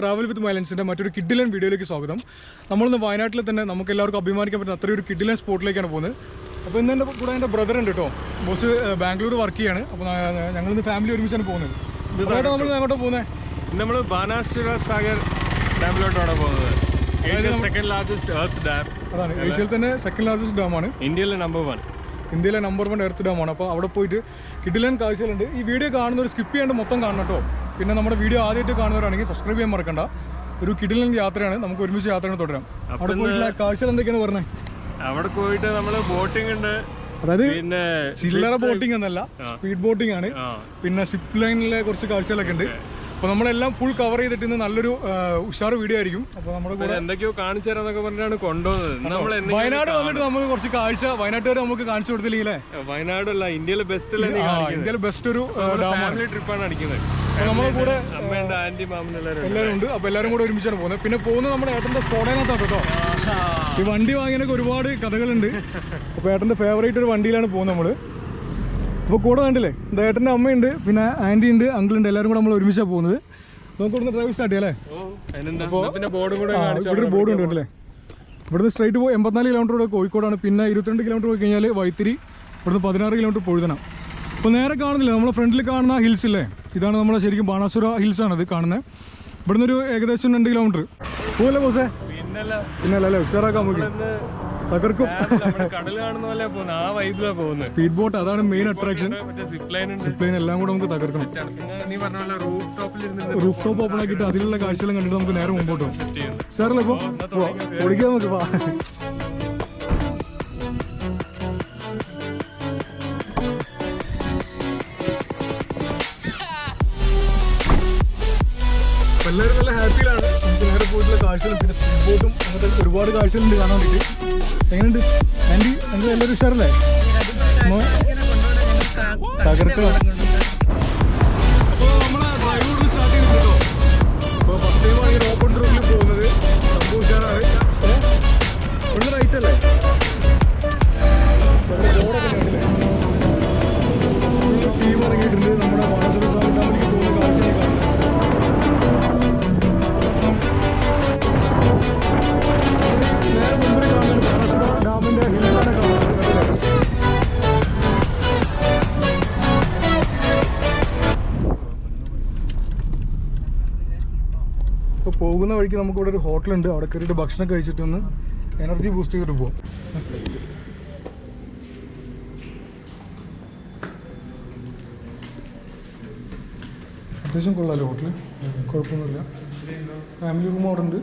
Travel with മൈലൻസിൻ്റെ മറ്റൊരു കിഡിലൻ വീഡിയോയിലേക്ക് സ്വാഗതം. നമ്മളിന്ന് വയനാട്ടിൽ തന്നെ നമുക്ക് എല്ലാവർക്കും അഭിമാനിക്കാൻ പറ്റുന്ന അത്രയൊരു കിഡിലൻ സ്പോട്ടിലേക്കാണ് പോകുന്നത്. അപ്പോൾ ഇന്ന് എൻ്റെ കൂടെ എൻ്റെ ബ്രദർ ഉണ്ട് കേട്ടോ. ബോസ് ബാംഗ്ലൂർ വർക്ക് ചെയ്യാണ്. അപ്പോൾ ഞങ്ങളിന്ന് ഫാമിലി ഒരുമിച്ചാണ് പോകുന്നത്. നമ്മൾ അങ്ങോട്ട് പോകുന്നത് നമ്മൾ ബാനാസുര സാഗർ ഡാമിലോട്ടാണ് പോകുന്നത്. Second largest earth dam. അതാണ് ഏഷ്യയിൽ തന്നെ സെക്കൻഡ് ലാർജസ്റ്റ് ഡാമാണ്. ഇന്ത്യയിലെ നമ്പർ 1 എർത്ത് ഡാമാണ്. അപ്പോൾ അവിടെ പോയിട്ട് കിഡിലൻ കാഴ്ചകളുണ്ട്. ഈ വീഡിയോ കാണുന്നവർ സ്കിപ്പ് ചെയ്യാണ്ട് മൊത്തം കാണണം കേട്ടോ. പിന്നെ നമ്മുടെ വീഡിയോ ആദ്യമായിട്ട് കാണുന്നവരാണെങ്കിൽ സബ്സ്ക്രൈബ് ചെയ്യാൻ മറക്കണ്ട. ഒരു കിഡിലൻ യാത്രയാണ്. നമുക്ക് ഒരുമിച്ച് യാത്രകൾ തുടരാം. അവിടെ പോയിട്ടുള്ള കാഴ്ചകൾ എന്തൊക്കെയാണ് പറഞ്ഞത്? അവിടെ പോയിട്ട് നമ്മൾ ബോട്ടിംഗ് ഉണ്ട്. അതായത് പിന്നെ ചില്ലറ ബോട്ടിംഗ് എന്നല്ല, സ്പീഡ് ബോട്ടിംഗ് ആണ്. പിന്നെ സിപ്പ് ലൈനിലെ കുറച്ച് കാഴ്ചകളൊക്കെ ഉണ്ട്. അപ്പോൾ നമ്മളെല്ലാം ഫുൾ കവർ ചെയ്തിട്ട് ഇന്ന് നല്ലൊരു ഉഷാർ വീഡിയോ ആയിരിക്കും. അപ്പോൾ നമ്മുടെ കൂടെ എന്തൊക്കെയോ കാണിച്ചു തരാന്നൊക്കെ പറഞ്ഞാണ് കൊണ്ടുപോകുന്നത്. വയനാട് വന്നിട്ട് നമുക്ക് കുറച്ച് കാഴ്ച വയനാട്ടുകാർ നമുക്ക് കാണിച്ചു കൊടുത്തില്ലേ? വയനാടല്ല, ഇന്ത്യയിലെ ബെസ്റ്റ് ഒരു ഫാമിലി ട്രിപ്പാണ് അടിക്കുന്നത്. നമ്മുടെ കൂടെ അമ്മയുണ്ട്, ആന്റി മാമൻ എല്ലാവരും ഉണ്ട്. അപ്പോൾ എല്ലാവരും കൂടെ ഒരുമിച്ചാണ് പോകുന്നത്. പിന്നെ പോകുന്നത് നമ്മുടെ ഏട്ടൻ്റെ സ്കോഡേനകത്താണ് കേട്ടോ. ഈ വണ്ടി വാങ്ങിയതിനൊക്കെ ഒരുപാട് കഥകളുണ്ട്. അപ്പോൾ ഏട്ടൻ്റെ ഫേവറേറ്റ് ഒരു വണ്ടിയിലാണ് പോകുന്നത് നമ്മൾ. അപ്പോൾ കൂടെ കണ്ടില്ലേ, ഏട്ടൻ്റെ അമ്മയുണ്ട്, പിന്നെ ആൻറ്റി ഉണ്ട്, അങ്കിൾ ഉണ്ട്. എല്ലാവരും കൂടെ നമ്മൾ ഒരുമിച്ചാണ് പോകുന്നത്. നമുക്ക് ഇവിടുന്ന് ഡ്രൈവ് സ്റ്റാർട്ട് ചെയ്യാം അല്ലേ? അപ്പോൾ ഇവിടെ ഒരു ബോർഡ് ഉണ്ട് കണ്ടില്ലേ? ഇവിടുന്ന് സ്ട്രൈറ്റ് പോയി 84 കിലോമീറ്റർ കോഴിക്കോടാണ്. പിന്നെ 22 കിലോമീറ്റർ പോയി കഴിഞ്ഞാൽ വൈത്തിരി. ഇവിടുന്ന് 16 കിലോമീറ്റർ പൊഴുതന. അപ്പോൾ നേരെ കാണുന്നില്ല, നമ്മളെ ഫ്രണ്ടിൽ കാണുന്ന ഹിൽസ് ഇല്ലേ, ഇതാണ് നമ്മളെ ശരിക്കും ബാണാസുര ഹിൽസാണ് ഇത് കാണുന്നത്. ഇവിടുന്ന് ഒരു ഏകദേശം 2 കിലോമീറ്റർ പോകല്ലേ ബോസേ? പിന്നല്ല അല്ലേ, ഉഷാറാക്കാൻ നമുക്ക് തകർക്കും. സ്പീഡ് ബോട്ട് അതാണ് മെയിൻ അട്രാക്ഷൻ. സിപ്പ് ലൈൻ എല്ലാം കൂടെ നമുക്ക് തകർക്കണം. റൂഫ് ടോപ്പ് ഓപ്പൺ ആക്കിയിട്ട് അതിലുള്ള കാഴ്ചകളും കണ്ടിട്ട് നമുക്ക് നേരെ മുമ്പോട്ട് പോകും. സാറല്ലേ ഇപ്പോൾ ഓടിക്കാൻ നമുക്ക് വാ. എല്ലാവരും നല്ല ഹാപ്പിയിലാണ്. നമുക്ക് നേരെ പോയിട്ടുള്ള കാഴ്ചകളും പിന്നെ സ്പീഡ് ബോട്ടും അങ്ങനത്തെ ഒരുപാട് കാഴ്ചകളുണ്ട് കാണാൻ വേണ്ടിയിട്ട്. എങ്ങനെയുണ്ട് ആൻറ്റി? നിങ്ങൾ എല്ലാവരും ഉഷാറല്ലേ? തകർക്കണം. അപ്പോൾ നമ്മൾ ഡ്രൈവ് റൂട്ടിൽ സ്റ്റാർട്ട് ചെയ്തിട്ട് കേട്ടോ. അപ്പോൾ ഫസ്റ്റ് ടൈമാണ് ഈ ഓപ്പൺ റൂട്ടിൽ പോകുന്നത്. സംഭവം ഉഷാറാണ്. ഒന്ന് റൈറ്റ് അല്ലേ? ബോർഡൊക്കെ കണ്ടില്ലേ? ടീം ഇറങ്ങിയിട്ടുണ്ട്. നമ്മുടെ ബാണാസുര സാഗർ ഡാമിലേക്ക് പോകുന്ന കാഴ്ചയാണ് കാണുന്നത്. നേരെ മുമ്പിൽ കാണുന്നത് ബാണാസുര ഡാമിൻ്റെ ഹിൽസാണ് കാണുന്നത്. ഇപ്പോൾ പോകുന്ന വഴിക്ക് നമുക്കിവിടെ ഒരു ഹോട്ടലുണ്ട്. അവിടെ കയറിയിട്ട് ഭക്ഷണം കഴിച്ചിട്ട് ഒന്ന് എനർജി ബൂസ്റ്റ് ചെയ്തിട്ട് പോവാം. അത്യാവശ്യം കൊള്ളാമല്ലോ ഹോട്ടൽ, കുഴപ്പമൊന്നുമില്ല. ഫാമിലി റൂം അവിടെ ഉണ്ട്.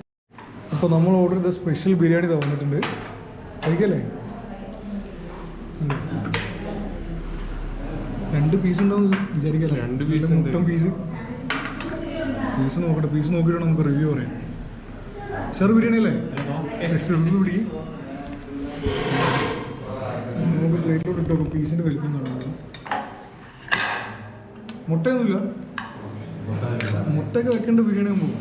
അപ്പോൾ നമ്മൾ ഓർഡർ ചെയ്ത സ്പെഷ്യൽ ബിരിയാണി തന്നിട്ടുണ്ട്. കഴിക്കല്ലേ? 2 പീസ് ഉണ്ടാവും വിചാരിക്കല്ലേ? 2 പീസ് മുട്ടൻ പീസ് നോക്കട്ടെ. പീസ് നോക്കിയിട്ട് നമുക്ക് റിവ്യൂ പറയാം. സാർ ബിരിയാണി അല്ലേ? പിടി നമുക്ക് പ്ലേറ്റിലോട്ട് ഇട്ടോ. പീസിൻ്റെ വലിപ്പം കാണുന്നത് മുട്ടയൊന്നുമില്ല. മുട്ടയൊക്കെ വെക്കേണ്ട ബിരിയാണി ആകുമ്പോൾ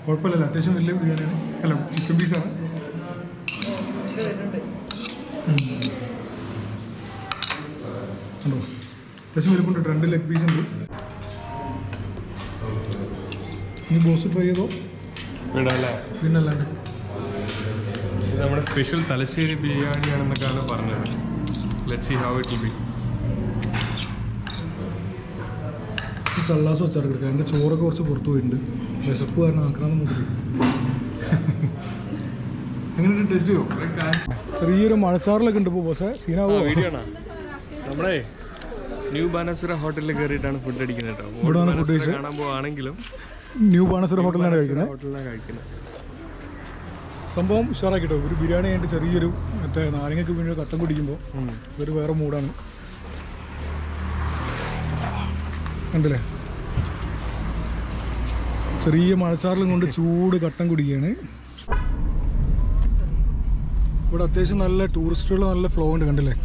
കുഴപ്പമില്ലല്ലോ. അത്യാവശ്യം വലിയ ബിരിയാണിയാണ്. അല്ല, ചിക്കൻ പീസാണ്. ഉണ്ടോ? അത്യാവശ്യം വലിപ്പമുണ്ട്. 2 ലെഗ് പീസ് ഉണ്ട്. ഇനി ബോസ് ട്രൈ ചെയ്തോ? പിന്നല്ലാണ്ട് നമ്മുടെ സ്പെഷ്യൽ തലശ്ശേരി ബിരിയാണിയാണെന്നൊക്കെയാണ് പറഞ്ഞത്. Let's see how it will be. ചള്ളാസ് വെച്ചാൽ കിടക്കുക. എൻ്റെ ചോറൊക്കെ കുറച്ച് പുറത്തു പോയിട്ടുണ്ട്. വിശപ്പ് കാരണം ആക്രാന്തം മുതൽ. എങ്ങനെയുണ്ട്? ടേസ്റ്റ് ചെയ്യോ? ചെറിയൊരു മഴച്ചാറിലൊക്കെ ഉണ്ട്. ഇപ്പോൾ ബോസേ സീനാവോ? നമ്മളെ ന്യൂ ബാണാസുര ഹോട്ടലിൽ കയറിയിട്ടാണ് ഫുഡ് അടിക്കുന്നത് കേട്ടോ. ഇവിടെയാണ് ഫുഡ് കഴിച്ചത്. കാണാൻ പോവാണെങ്കിലും ന്യൂ ബാണാസുര ഹോട്ടലിലാണ് കഴിക്കുന്നത്. സംഭവം ഉഷാറാക്കിട്ടോ. ഒരു ബിരിയാണി കഴിഞ്ഞിട്ട് ചെറിയൊരു മറ്റേ നാരങ്ങയ്ക്ക് വീണ്ടും കട്ടൻ കുടിക്കുമ്പോൾ ഒരു വേറെ മൂടാണ്. കണ്ടില്ലേ? ചെറിയ മഴച്ചാറിലും കൊണ്ട് ചൂട് കട്ടൻ കുടിക്കുകയാണ്. ഇവിടെ അത്യാവശ്യം നല്ല ടൂറിസ്റ്റുകൾ നല്ല ഫ്ലോ ഉണ്ട്. കണ്ടില്ലേ?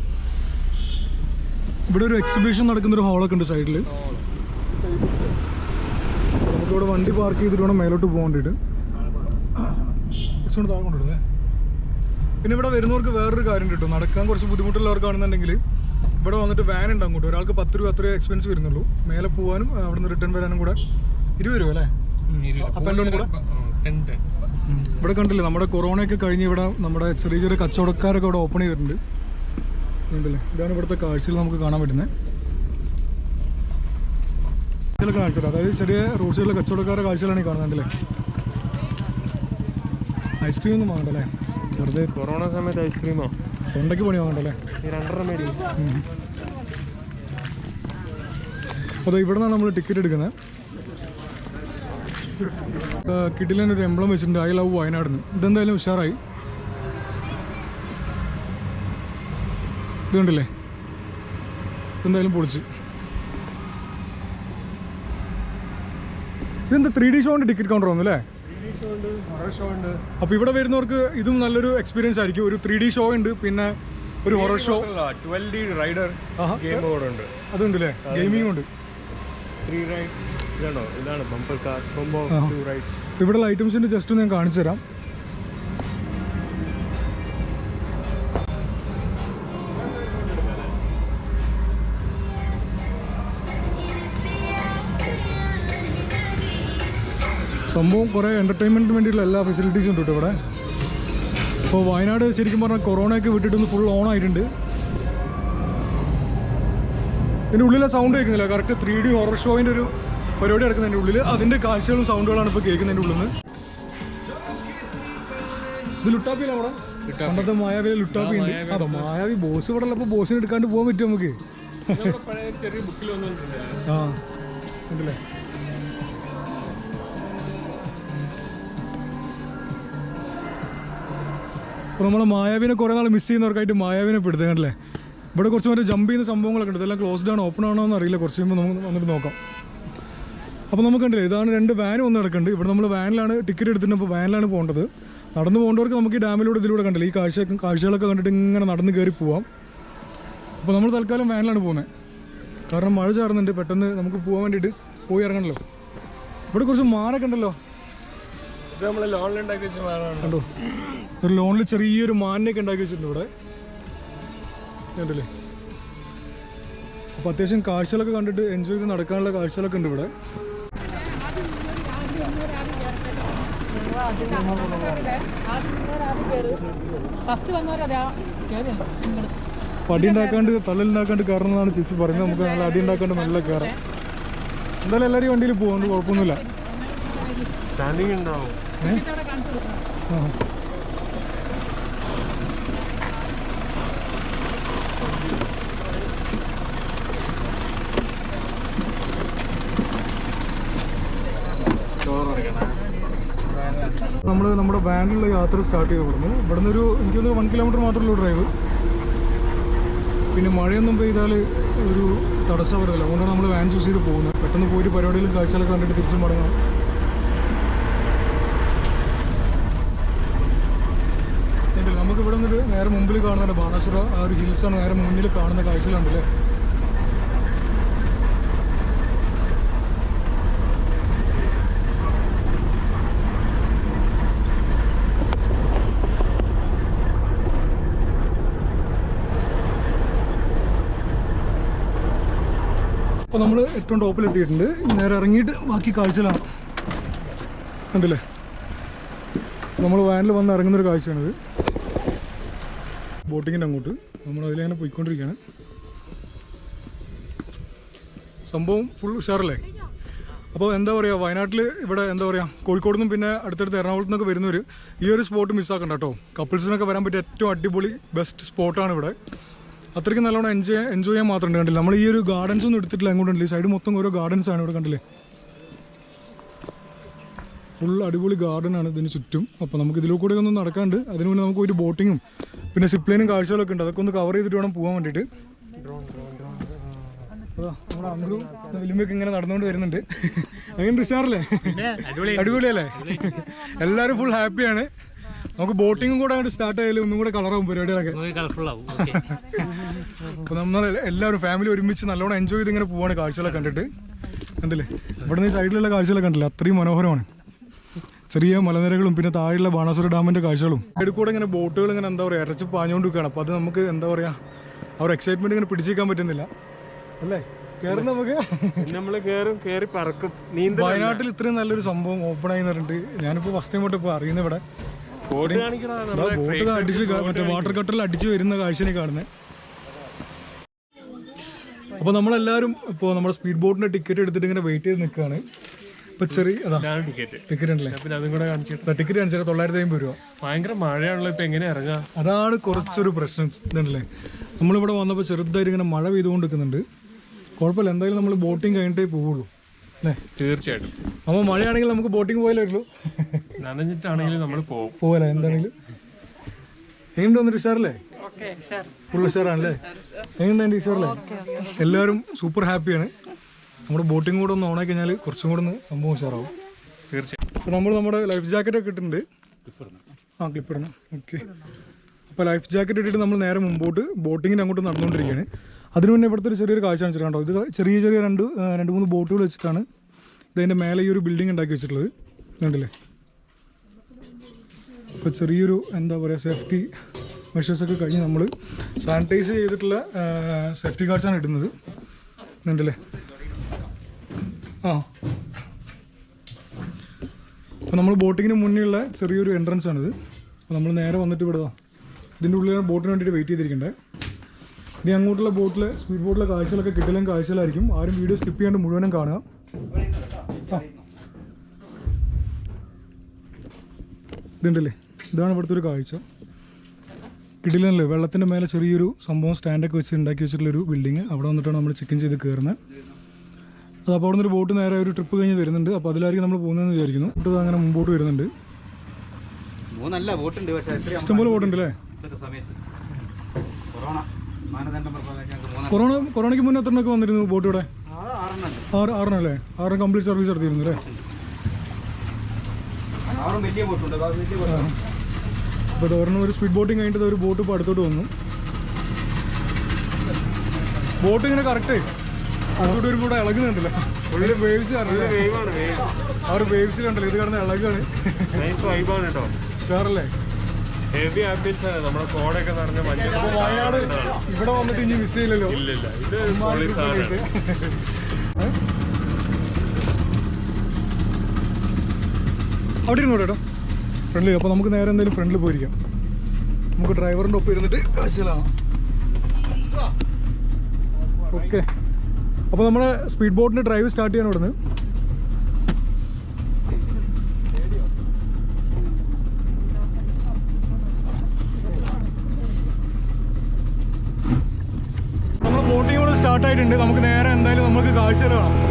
ഇവിടെ ഒരു എക്സിബിഷൻ നടക്കുന്നൊരു ഹോളൊക്കെ ഉണ്ട് സൈഡിൽ. നമുക്കിവിടെ വണ്ടി പാർക്ക് ചെയ്തിട്ട് വേണം മേലോട്ട് പോകാൻ വേണ്ടിയിട്ട്. കുറച്ചുകൊണ്ട് താഴെ കൊണ്ടിടുന്നേ. പിന്നെ ഇവിടെ വരുന്നവർക്ക് വേറൊരു കാര്യം കിട്ടും. നടക്കാൻ കുറച്ച് ബുദ്ധിമുട്ടുള്ളവർക്കാണെന്നുണ്ടെങ്കിൽ ഇവിടെ വന്നിട്ട് വാൻ ഉണ്ട് അങ്ങോട്ട്. ഒരാൾക്ക് 10 രൂപ അത്രയും എക്സ്പെൻസ് വരുന്നുള്ളൂ. മേലെ പോകാനും അവിടെ നിന്ന് റിട്ടേൺ വരാനും കൂടെ 20 രൂപ അല്ലേ? അപ്പ് ആൻഡ് ഡൗൺ കൂടെ. ഇവിടെ കണ്ടില്ലേ നമ്മുടെ കൊറോണയൊക്കെ കഴിഞ്ഞ് ഇവിടെ നമ്മുടെ ചെറിയ ചെറിയ കച്ചവടക്കാരൊക്കെ ഇവിടെ ഓപ്പൺ ചെയ്തിട്ടുണ്ട്. കണ്ടില്ലേ, ഇതാണ് ഇവിടുത്തെ കാഴ്ചകൾ നമുക്ക് കാണാൻ പറ്റുന്നത്. കാഴ്ചകൾ, അതായത് ചെറിയ റോഡ് സൈഡിലെ കച്ചവടക്കാരുടെ കാഴ്ചകളാണ് ഈ കാണുന്നുണ്ടല്ലേ. ഐസ്ക്രീം ഒന്നും വാങ്ങണ്ടല്ലേ, വെറുതെ കൊറോണ സമയത്ത് ഐസ്ക്രീമോ തൊണ്ടയ്ക്ക് പണി വാങ്ങണ്ടല്ലേ. 2.5 മേടിക്കും. അപ്പോൾ ഇവിടെ നിന്നാണ് നമ്മൾ ടിക്കറ്റ് എടുക്കുന്നത്. കിട്ടിലൊരു എംബ്ലം വെച്ചിട്ടുണ്ട്, ഐ ലവ് വയനാടിന്. ഇതെന്തായാലും ഉഷാറായി. ഇത് കണ്ടില്ലേ, ഇതെന്തായാലും പൊളിച്ച്. ഇതെന്താ 3D ഷോ ഉണ്ട്, ടിക്കറ്റ് കൗണ്ടർ ഒന്നും അല്ലേ? അപ്പോൾ ഇവിടെ വരുന്നവർക്ക് ഇതും നല്ലൊരു എക്സ്പീരിയൻസ് ആയിരിക്കും. ഒരു 3D ഷോ ഉണ്ട്, പിന്നെ ഒരു horror show, 12D rider game board ഉണ്ട്. അതുണ്ട് അല്ലേ, ഗെയിമിംഗ് ഉണ്ട്. 3 റൈഡ്സ് ഇതാണോ, ഇതാണ് ബമ്പർ കാർ കോംബോ 2 റൈഡ്സ്. ഇവിടെയുള്ള ഐറ്റംസിൻ്റെ ജസ്റ്റ് ഞാൻ കാണിച്ചു തരാം. സംഭവം കുറേ എൻ്റർടൈൻമെൻറ്റിന് വേണ്ടിയിട്ടുള്ള എല്ലാ ഫെസിലിറ്റീസും ഉണ്ട് കേട്ടോ ഇവിടെ. അപ്പോൾ വയനാട് ശരിക്കും പറഞ്ഞാൽ കൊറോണയൊക്കെ വിട്ടിട്ടൊന്ന് ഫുൾ ഓൺ ആയിട്ടുണ്ട്. ഇതിൻ്റെ ഉള്ളിലെ സൗണ്ട് കേൾക്കുന്നില്ല, കറക്റ്റ് 3D ഹൊറർ ഷോയിൻ്റെ ഒരു പരിപാടി നടക്കുന്നതിൻ്റെ ഉള്ളിൽ അതിൻ്റെ കാഴ്ചകളും സൗണ്ടുകളാണ് ഇപ്പോൾ കേൾക്കുന്നതിൻ്റെ ഉള്ളിൽ നിന്ന്. ഇത് ലുട്ടാപ്പിയില്ല അവിടെ, പണ്ടത്തെ മായാവിയിലെ ലുട്ടാപ്പി ഉണ്ട്. അതോ മായാവി ബോസ് ഇവിടെ ഉള്ളപ്പോൾ ബോസിന് എടുക്കാണ്ട് പോകാൻ പറ്റും നമുക്ക്. ചെറിയ ബുക്കിൽ ആ ഉണ്ടല്ലേ. അപ്പോൾ നമ്മൾ മായാവിനെ കുറേ നാൾ മിസ് ചെയ്യുന്നവർക്കായിട്ട് മായാവിനെ പെടുത്തുക കണ്ടല്ലേ. ഇവിടെ കുറച്ച് മറ്റേ ജമ്പ് ചെയ്യുന്ന സംഭവങ്ങളൊക്കെ ഉണ്ട്. ഇതെല്ലാം ക്ലോസ്ഡ് ആണോ ഓപ്പൺ ആണോ എന്ന് അറിയില്ല, കുറച്ച് കഴിയുമ്പോൾ നമുക്ക് വന്നിട്ട് നോക്കാം. അപ്പോൾ നമുക്ക് കണ്ടില്ലേ, ഇതാണ് 2 വാൻ വന്ന് കിടക്കുന്നുണ്ട്. ഇവിടെ നമ്മൾ വാനിലാണ് ടിക്കറ്റ് എടുത്തിട്ട്, അപ്പോൾ വാനിലാണ് പോകേണ്ടത്. നടന്നു പോകേണ്ടവർക്ക് നമുക്ക് ഈ ഡാമിലൂടെ ഇതിലൂടെ കണ്ടില്ലേ, ഈ കാഴ്ചകളൊക്കെ കണ്ടിട്ട് ഇങ്ങനെ നടന്ന് കയറി പോവാം. അപ്പോൾ നമ്മൾ തൽക്കാലം വാനിലാണ് പോകുന്നത്, കാരണം മഴ ചാറുന്നുണ്ട്, പെട്ടെന്ന് നമുക്ക് പോകാൻ വേണ്ടിയിട്ട് പോയി ഇറങ്ങണമല്ലോ. ഇവിടെ കുറച്ച് മാനൊക്കെ ഉണ്ടല്ലോ, ഇത് നമ്മൾ ലോണിൽ ഉണ്ടാക്കി വെച്ച മാനാണ് കണ്ടോ. ഒരു ലോണിൽ ചെറിയൊരു മാനിനെയൊക്കെ ഉണ്ടാക്കി വെച്ചിട്ടുണ്ട് ഇവിടെ കണ്ടില്ലേ. അപ്പോൾ അത്യാവശ്യം കാഴ്ചകളൊക്കെ കണ്ടിട്ട് എൻജോയ് ചെയ്ത് നടക്കാനുള്ള കാഴ്ചകളൊക്കെ ഉണ്ട് ഇവിടെ. അടി ഉണ്ടാക്കാണ്ട് തലലുണ്ടാക്കാണ്ട് കയറണമെന്നാണ് ചേച്ചി പറയുന്നത്. നമുക്ക് നല്ല അടി ഉണ്ടാക്കാണ്ട് മെല്ലെ കയറാം. എന്തായാലും എല്ലാവരും വണ്ടിയിൽ പോകുന്നുണ്ട്, കുഴപ്പമൊന്നുമില്ല. സ്റ്റാൻഡിങ് ഉണ്ടാവും. നമ്മൾ നമ്മുടെ വാനിലുള്ള യാത്ര സ്റ്റാർട്ട് ചെയ്ത് ഇവിടുന്ന് ഒരു എനിക്ക് തോന്നുന്നു 1 കിലോമീറ്റർ മാത്രമേ ഡ്രൈവ്. പിന്നെ മഴയൊന്നും പെയ്താൽ ഒരു തടസ്സം വരില്ല, അതുകൊണ്ടാണ് നമ്മൾ വാൻ ചൂസ് ചെയ്ത് പോകുന്നത്. പെട്ടെന്ന് പോയിട്ട് പരിപാടിയിലും കാഴ്ചകളൊക്കെ കണ്ടിട്ട് തിരിച്ചും മടങ്ങാം. നമുക്ക് ഇവിടെ നിന്നൊരു നേരെ മുമ്പിൽ കാണുന്നുണ്ട് ബാണാസുര, ആ ഒരു ഹിൽസാണ് നേരെ മുന്നിൽ കാണുന്ന കാഴ്ചകളുണ്ടല്ലേ. അപ്പോൾ നമ്മൾ ഏറ്റവും ടോപ്പിലെത്തിയിട്ടുണ്ട്. നേരെ ഇറങ്ങിയിട്ട് ബാക്കി കാഴ്ചകളാണ് കണ്ടില്ലേ. നമ്മൾ വാനിൽ വന്ന് ഇറങ്ങുന്നൊരു കാഴ്ചയാണിത്. ബോട്ടിങ്ങിൻ്റെ അങ്ങോട്ട് നമ്മൾ അതിലങ്ങനെ പോയിക്കൊണ്ടിരിക്കുകയാണ്. സംഭവം ഫുൾ ഉഷാറല്ലേ. അപ്പോൾ എന്താ പറയുക, വയനാട്ടിൽ ഇവിടെ എന്താ പറയുക, കോഴിക്കോട് നിന്നും പിന്നെ അടുത്തടുത്ത് എറണാകുളത്തു നിന്നൊക്കെ വരുന്നവർ ഈ ഒരു സ്പോട്ട് മിസ്സാക്കണ്ട കേട്ടോ. കപ്പിൾസിനൊക്കെ വരാൻ പറ്റിയ ഏറ്റവും അടിപൊളി ബെസ്റ്റ് സ്പോട്ടാണ് ഇവിടെ. അത്രയ്ക്ക് നല്ലോണം എൻജോയ് ചെയ്യാൻ മാത്രമുണ്ട്. കണ്ടില്ല, നമ്മൾ ഈ ഒരു ഗാർഡൻസ് ഒന്നും എടുത്തിട്ടില്ല, അങ്ങോട്ടുണ്ടല്ലേ. സൈഡ് മൊത്തം ഓരോ ഗാർഡൻസ് ആണ് ഇവിടെ കണ്ടില്ലേ. ഫുൾ അടിപൊളി ഗാർഡനാണ് ഇതിന് ചുറ്റും. അപ്പോൾ നമുക്ക് ഇതിലൂടെ കൂടെ ഒന്നും നടക്കാണ്ട്, അതിന് മുന്നേ നമുക്ക് ഒരു ബോട്ടിങ്ങും പിന്നെ സിപ്ലൈനും കാഴ്ചകളൊക്കെ ഉണ്ട്. അതൊക്കെ ഒന്ന് കവർ ചെയ്തിട്ട് വേണം പോകാൻ വേണ്ടിയിട്ട്. നമ്മുടെ അങ്കും വലിയൊക്കെ ഇങ്ങനെ നടന്നുകൊണ്ട് വരുന്നുണ്ട്. അങ്ങനെ ഉഷാറല്ലേ, അടിപൊളിയല്ലേ. എല്ലാവരും ഫുൾ ഹാപ്പിയാണ്. നമുക്ക് ബോട്ടിങ്ങും കൂടെ അങ്ങോട്ട് സ്റ്റാർട്ട് ആയാലും ഒന്നും കൂടെ കളറാവും പരിപാടികളൊക്കെ. അപ്പോൾ നമ്മൾ എല്ലാവരും ഫാമിലി ഒരുമിച്ച് നല്ലോണം എൻജോയ് ചെയ്ത് ഇങ്ങനെ പോവാണ് കാഴ്ചകളൊക്കെ കണ്ടിട്ട്. കണ്ടില്ലേ, ഇവിടെ നിന്ന് സൈഡിലുള്ള കാഴ്ചകളൊക്കെ കണ്ടില്ലേ, അത്രയും മനോഹരമാണ്. ചെറിയ മലനിരകളും പിന്നെ താഴെയുള്ള ബാണാസുര ഡാമിൻ്റെ കാഴ്ചകളും. സൈഡിൽ കൂടെ ഇങ്ങനെ ബോട്ടുകൾ ഇങ്ങനെ എന്താ പറയുക ഇരച്ച് പാഞ്ഞുകൊണ്ട് നിൽക്കുകയാണ്. അപ്പോൾ അത് നമുക്ക് എന്താ പറയുക, ആ ഒരു എക്സൈറ്റ്മെൻറ്റ് ഇങ്ങനെ പിടിച്ചേക്കാൻ പറ്റുന്നില്ല അല്ലേ. കേറുന്ന നമുക്ക് നമ്മള് കേറി പറക്കും. വയനാട്ടിൽ ഇത്രയും നല്ലൊരു സംഭവം ഓപ്പൺ ആയി പറഞ്ഞിട്ട് ഞാനിപ്പോ ഫസ്റ്റ് ടൈം തൊട്ട് അറിയുന്ന ഇവിടെ ബോട്ട് അടിച്ച് മറ്റേ വാട്ടർ കട്ടറിൽ അടിച്ച് വരുന്ന കാഴ്ചനെ കാണുന്നത്. അപ്പോൾ നമ്മളെല്ലാവരും ഇപ്പോൾ നമ്മുടെ സ്പീഡ് ബോട്ടിൻ്റെ ടിക്കറ്റ് എടുത്തിട്ട് ഇങ്ങനെ വെയിറ്റ് ചെയ്ത് നിൽക്കുകയാണ്. ഇപ്പോൾ ചെറിയ ടിക്കറ്റ് ഉണ്ടല്ലേ, അതും കൂടെ കാണിച്ചിട്ട് ടിക്കറ്റ് കാണിച്ചാൽ 950 രൂപ. ഭയങ്കര മഴയാണല്ലോ, ഇപ്പം എങ്ങനെ ഇറങ്ങാം? അതാണ് കുറച്ചൊരു പ്രശ്നം. ഇതുണ്ടല്ലേ, നമ്മളിവിടെ വന്നപ്പോൾ ചെറുതായിട്ട് ഇങ്ങനെ മഴ പെയ്തുകൊണ്ട് നിൽക്കുന്നുണ്ട്. കുഴപ്പമില്ല, എന്തായാലും നമ്മൾ ബോട്ടിങ് കഴിഞ്ഞിട്ടേ പോവുള്ളൂ അല്ലേ? തീർച്ചയായിട്ടും. അപ്പോൾ മഴയാണെങ്കിൽ നമുക്ക് ബോട്ടിങ് പോയാലേ ഉള്ളൂ, നനഞ്ഞിട്ടാണെങ്കിലും നമ്മൾ പോകല. എന്താണെങ്കിലും എങ്ങനെയുണ്ട് വന്നിട്ട് ഉഷാറല്ലേ? ഫുൾ ഉഷാറാണല്ലേ? എങ്ങനെയുണ്ട് എൻ്റെ ഉഷാറല്ലേ? എല്ലാവരും സൂപ്പർ ഹാപ്പിയാണ്. നമ്മുടെ ബോട്ടിങ് കൂടെ ഒന്ന് ഓണാക്കി കഴിഞ്ഞാൽ കുറച്ചും കൂടെ ഒന്ന് സംഭവം ഉഷാറാവും. തീർച്ചയായും. അപ്പോൾ നമ്മൾ നമ്മുടെ ലൈഫ് ജാക്കറ്റൊക്കെ ഇട്ടിട്ടുണ്ട്. ക്ലിപ്പിടണം. ഓക്കെ. അപ്പോൾ ലൈഫ് ജാക്കറ്റ് ഇട്ടിട്ട് നമ്മൾ നേരെ മുമ്പോട്ട് ബോട്ടിങ്ങിന് അങ്ങോട്ട് നടന്നുകൊണ്ടിരിക്കുകയാണ്. അതിന് മുന്നേ ഇവിടുത്തെ ഒരു ചെറിയൊരു കാഴ്ച കാണിച്ചിട്ടുണ്ടോ? ഇത് ചെറിയ ചെറിയ രണ്ട് മൂന്ന് ബോട്ടുകൾ വെച്ചിട്ടാണ് ഇതിൻ്റെ മേലെ ഈ ഒരു ബിൽഡിംഗ് ഉണ്ടാക്കി വെച്ചിട്ടുള്ളത്. കണ്ടില്ലേ? അപ്പോൾ ചെറിയൊരു എന്താ പറയുക, സേഫ്റ്റി മെഷേഴ്സൊക്കെ കഴിഞ്ഞ് നമ്മൾ സാനിറ്റൈസ് ചെയ്തിട്ടുള്ള സേഫ്റ്റി ഗാർഡ്സാണ് ഇടുന്നത്. കണ്ടില്ലേ? അപ്പോൾ നമ്മൾ ബോട്ടിങ്ങിന് മുന്നേയുള്ള ചെറിയൊരു എൻട്രൻസ് ആണിത്. അപ്പോൾ നമ്മൾ നേരെ വന്നിട്ട് വിടുക. ഇതിൻ്റെ ഉള്ളിലാണ് ബോട്ടിന് വേണ്ടിയിട്ട് വെയിറ്റ് ചെയ്തിരിക്കേണ്ടത്. ഇനി അങ്ങോട്ടുള്ള ബോട്ടിലെ സ്പീഡ് ബോട്ടിലെ കാഴ്ചകളൊക്കെ കിട്ടലും കാഴ്ചകളായിരിക്കും. ആരും വീഡിയോ സ്കിപ്പ് ചെയ്യാണ്ട് മുഴുവനും കാണുക. ഇതുണ്ടല്ലേ, ഇതാണ് ഇവിടുത്തെ ഒരു കാഴ്ച. കിടിലല്ലേ, വെള്ളത്തിൻ്റെ മേലെ ചെറിയൊരു സംഭവം സ്റ്റാൻഡൊക്കെ വെച്ച് ഉണ്ടാക്കി വെച്ചിട്ടുള്ളൊരു ബിൽഡിങ്. അവിടെ വന്നിട്ടാണ് നമ്മൾ ചെക്ക് ഇൻ ചെയ്ത് കയറുന്നത്. അപ്പോൾ അവിടെ നിന്നൊരു ബോട്ട് നേരെ ഒരു ട്രിപ്പ് കഴിഞ്ഞ് വരുന്നുണ്ട്. അപ്പോൾ അതിലായിരിക്കും നമ്മൾ പോകുന്നതെന്ന് വിചാരിക്കുന്നു. ബോട്ട് അങ്ങനെ മുമ്പോട്ട് വരുന്നുണ്ട്. ഇഷ്ടംപോലെ ബോട്ടുണ്ട് അല്ലേ? കൊറോണയ്ക്ക് മുന്നേ എത്രണ്ണൊക്കെ വന്നിരുന്നു ബോട്ട് ഇവിടെ? 6 അല്ലേ? 6 കംപ്ലീറ്റ് സർവീസ് നടത്തിയിരുന്നു അല്ലേ? അപ്പോൾ ഒരെണ്ണം ഒരു സ്പീഡ് ബോട്ടിങ് കഴിഞ്ഞിട്ട് ഒരു ബോട്ട് ഇപ്പോൾ അടുത്തോട്ട് വന്നു. ബോട്ട് ഇങ്ങനെ കറക്റ്റ് അങ്ങോട്ട് ഒരു കൂടെ ഇളകുന്നുണ്ടല്ലോ. ഉള്ളിൽ വേവ്സ് ആ ഒരു വേവ്സിലുണ്ടല്ലോ, ഇത് കിടന്ന് ഇളകാണ്. ഷുവറല്ലേ? വയനാട് ഇവിടെ വന്നിട്ട് ഇനി മിസ് ചെയ്യില്ലല്ലോ. അവിടെ ഇരുന്നോ കേട്ടോ ഫ്രണ്ടിൽ. അപ്പോൾ നമുക്ക് നേരെ എന്തായാലും ഫ്രണ്ടിൽ പോയിരിക്കാം. നമുക്ക് ഡ്രൈവറിൻ്റെ ഒപ്പം ഇരുന്നിട്ട് കാഴ്ചകളാണ്. ഓക്കെ. അപ്പോൾ നമ്മുടെ സ്പീഡ് ബോട്ടിൻ്റെ ഡ്രൈവ് സ്റ്റാർട്ട് ചെയ്യണം ഇവിടുന്ന്. നമ്മുടെ ബോട്ടിങ് കൂടെ സ്റ്റാർട്ടായിട്ടുണ്ട്. നമുക്ക് നേരെ എന്തായാലും നമുക്ക് കാഴ്ചകൾ കാണാം.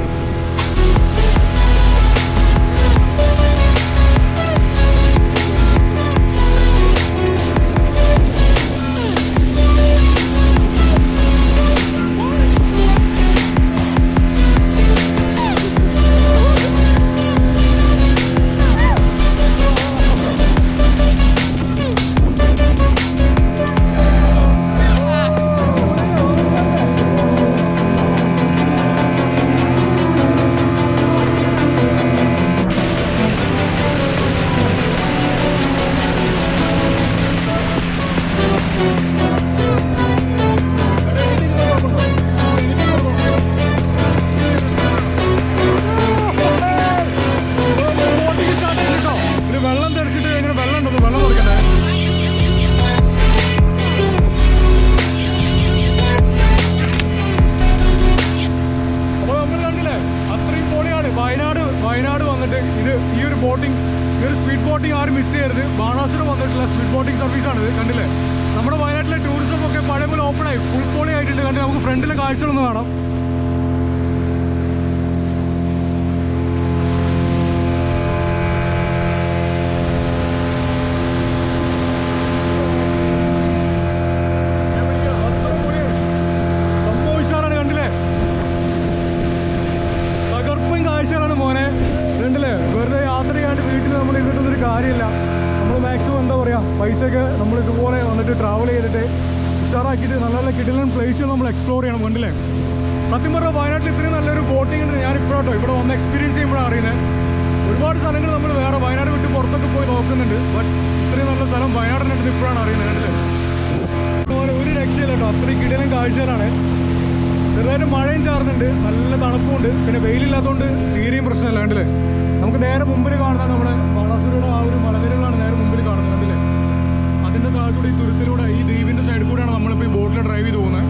വയനാട് വന്നിട്ട് ഈ ഒരു സ്പീഡ് ബോട്ടിംഗ് ആരും മിസ് ചെയ്യരുത്. ബാണാസുര വന്നിട്ടുള്ള സ്പീഡ് ബോട്ടിംഗ് സർവീസാണിത്. കണ്ടില്ലേ? നമ്മുടെ വയനാട്ടിലെ ടൂറിസം ഒക്കെ പഴയ പോലെ ഓപ്പണായി ഫുൾ പോളി ആയിട്ടുണ്ട്. കണ്ട് നമുക്ക് ഫ്രണ്ടിലെ കാഴ്ചകളൊന്ന് കാണാം. കാര്യമില്ല. നമ്മൾ മാക്സിമം എന്താ പറയുക, പൈസയൊക്കെ നമ്മൾ ഇതുപോലെ വന്നിട്ട് ട്രാവൽ ചെയ്തിട്ട് ഉഷാറാക്കിയിട്ട് നല്ല നല്ല കിടിലൻ പ്ലേസുകൾ നമ്മൾ എക്സ്പ്ലോർ ചെയ്യണം. കണ്ടില്ലേ? സത്യം പറഞ്ഞാൽ വയനാട്ടിൽ ഇത്രയും നല്ലൊരു ബോട്ടിംഗ് ഉണ്ട്. ഞാൻ ഇപ്പോഴാട്ടോ ഇവിടെ വന്ന് എക്സ്പീരിയൻസ് ചെയ്യുമ്പോഴാണ് അറിയുന്നത്. ഒരുപാട് സ്ഥലങ്ങൾ നമ്മൾ വേറെ വയനാട് വിട്ട് പുറത്തൊക്കെ പോയി നോക്കുന്നുണ്ട്. ബട്ട് ഇത്രയും നല്ല സ്ഥലം വയനാടിനടുത്ത് ഇപ്പോഴാണ് അറിയുന്നത്. കണ്ടില്ലേ? അതുപോലെ ഒരു രക്ഷയില്ല കേട്ടോ, അത്രയും കിടിലൻ കാഴ്ചകളാണ്. ചെറുതായിട്ട് മഴയും ചാറുന്നുണ്ട്, നല്ല തണുപ്പുണ്ട്, പിന്നെ വെയിലില്ലാത്തതുകൊണ്ട് തീരെയും പ്രശ്നമല്ല. കണ്ടില്ലേ, നമുക്ക് നേരെ മുമ്പിൽ കാണുന്ന നമ്മുടെ ബാണാസുരയുടെ ആ ഒരു മലനിരകളാണ് നേരെ മുമ്പിൽ കാണുന്നത്. കണ്ടില്ലേ, അതിൻ്റെ താഴത്തൂടെ ഈ തുരുത്തിലൂടെ ഈ ദ്വീപിൻ്റെ സൈഡിൽ കൂടെയാണ് നമ്മളിപ്പോൾ ഈ ബോട്ടിൽ ഡ്രൈവ് ചെയ്ത് പോകുന്നത്.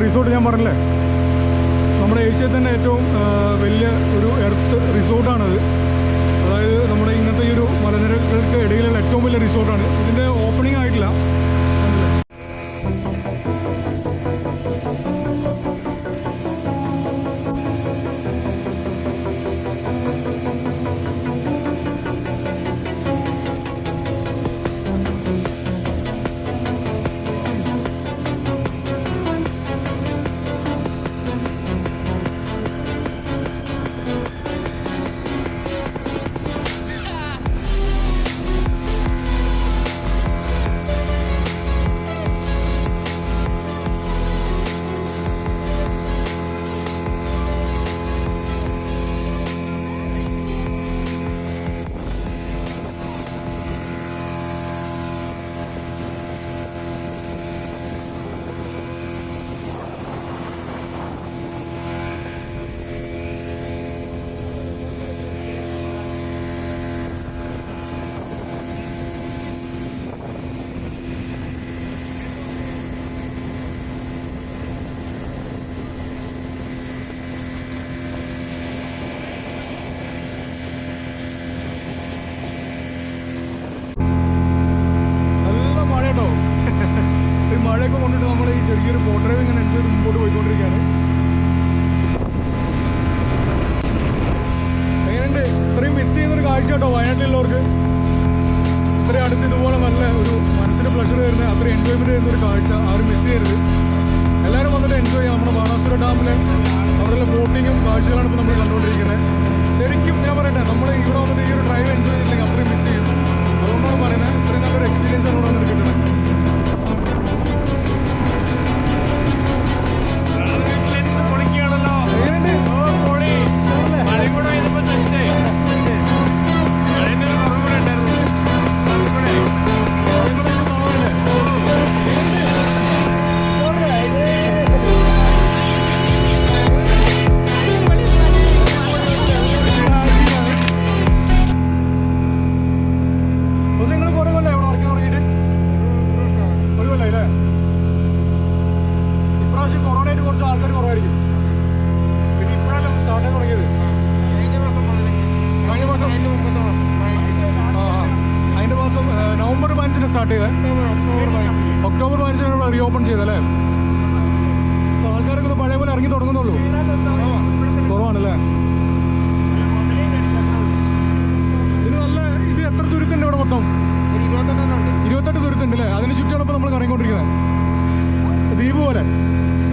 റിസോർട്ട് ഞാൻ പറഞ്ഞില്ലേ, നമ്മുടെ ഏഷ്യയിൽ തന്നെ ഏറ്റവും വലിയ ഒരു എർത്ത് റിസോർട്ടാണത്. അതായത് നമ്മുടെ ഇന്നത്തെ ഈ ഒരു മലനിരകൾക്ക് ഇടയിലുള്ള ഏറ്റവും വലിയ റിസോർട്ടാണ്. ഇതിൻ്റെ ഓപ്പണിംഗ് ആയിട്ടില്ല. മഴയൊക്കെ കൊണ്ടിട്ട് നമ്മൾ ഈ ചെറിയൊരു ബോട്ട് ഡ്രൈവ് ഇങ്ങനെ എൻജോയ് ചെയ്ത് മുമ്പോട്ട് പോയിക്കൊണ്ടിരിക്കുകയാണ്. എങ്ങനെയുണ്ട്? ഇത്രയും മിസ് ചെയ്യുന്നൊരു കാഴ്ച കേട്ടോ വയനാട്ടിലുള്ളവർക്ക്. ഇത്രയും അടുത്ത് ഇതുപോലെ നല്ല ഒരു മനസ്സിന് പ്ലഷർ തരുന്ന, അത്രയും എൻജോയ്മെൻറ്റ് തരുന്ന ഒരു കാഴ്ച ആരും മിസ് ചെയ്യരുത്. എല്ലാവരും വന്നിട്ട് എൻജോയ് ചെയ്യാം. നമ്മുടെ ബാണാസുര ഡാമിലെ അവിടെയുള്ള ബോട്ടിങ്ങും കാഴ്ചകളാണ് ഇപ്പോൾ നമ്മൾ കണ്ടുകൊണ്ടിരിക്കുന്നത്. ശരിക്കും ഞാൻ പറയട്ടെ, നമ്മൾ ഇവിടെ വന്നിട്ട് ഈ ഒരു ഡ്രൈവ് എൻജോയ് ചെയ്തില്ലെങ്കിൽ അത്രയും മിസ് ചെയ്യും. അതുകൊണ്ടാണ് പറയുന്നത്, ഇത്രയും നല്ലൊരു എക്സ്പീരിയൻസ് ആണ് ഇവിടെ വന്നിട്ട് കിട്ടുന്നത്. സ്റ്റാർട്ട് ചെയ്തേ ഒക്ടോബർ 15 റീഓപ്പൺ ചെയ്തല്ലേ? അപ്പോൾ ആൾക്കാരൊക്കെ ഒന്ന് പഴയ പോലെ ഇറങ്ങി തുടങ്ങുന്നുള്ളൂ. കുറവാണല്ലേ? ഇത് നല്ല ഇത് എത്ര തുരുത്തുണ്ട് ഇവിടെ മൊത്തം? 28 തുരുത്തുണ്ട് അല്ലേ? അതിന് ചുറ്റാണ് ഇപ്പോൾ നമ്മൾ കറങ്ങിക്കൊണ്ടിരിക്കുന്നത്. ദ്വീപ് പോലെ.